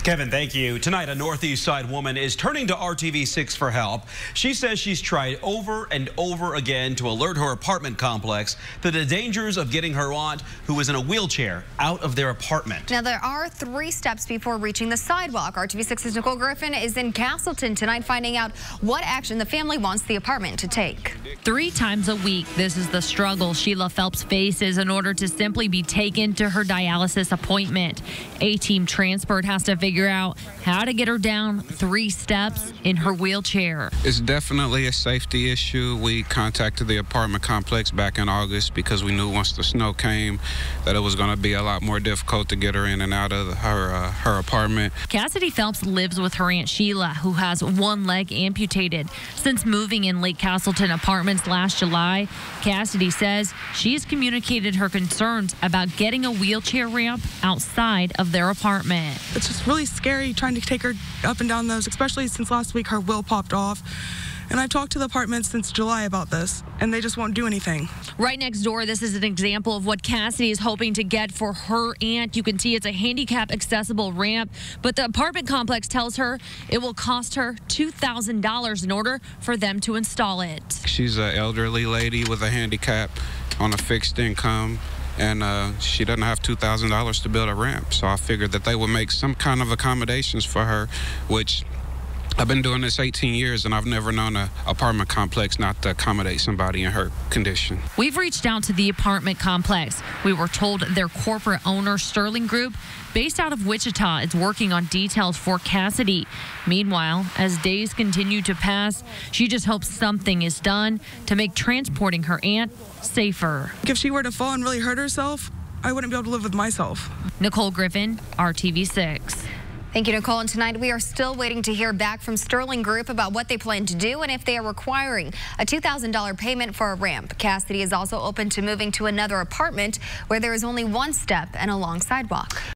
Kevin, thank you. Tonight, a Northeast Side woman is turning to RTV6 for help. She says she's tried over and over again to alert her apartment complex to the dangers of getting her aunt, who is in a wheelchair, out of their apartment. Now, there are 3 steps before reaching the sidewalk. RTV6's Nicole Griffin is in Castleton tonight finding out what action the family wants the apartment to take. 3 times a week, this is the struggle Sheila Phelps faces in order to simply be taken to her dialysis appointment. A-Team Transport has to figure out how to get her down 3 steps in her wheelchair. It's definitely a safety issue. We contacted the apartment complex back in August because we knew once the snow came that it was going to be a lot more difficult to get her in and out of her apartment. Cassidy Phelps lives with her Aunt Sheila, who has 1 leg amputated. Since moving in Lake Castleton Apartments last July, Cassidy says she's communicated her concerns about getting a wheelchair ramp outside of their apartment. It's just really scary trying to take her up and down those, especially since last week her wheel popped off. And I've talked to the apartment since July about this, and they just won't do anything. Right next door, this is an example of what Cassidy is hoping to get for her aunt. You can see it's a handicap accessible ramp, but the apartment complex tells her it will cost her $2,000 in order for them to install it. She's an elderly lady with a handicap on a fixed income, and she doesn't have $2,000 to build a ramp. So I figured that they would make some kind of accommodations for her, which I've been doing this 18 years, and I've never known an apartment complex not to accommodate somebody in her condition. We've reached out to the apartment complex. We were told their corporate owner, Sterling Group, based out of Wichita, is working on details for Cassidy. Meanwhile, as days continue to pass, she just hopes something is done to make transporting her aunt safer. If she were to fall and really hurt herself, I wouldn't be able to live with myself. Nicole Griffin, RTV6. Thank you, Nicole. And tonight we are still waiting to hear back from Sterling Group about what they plan to do and if they are requiring a $2,000 payment for a ramp. Cassidy is also open to moving to another apartment where there is only 1 step and a long sidewalk.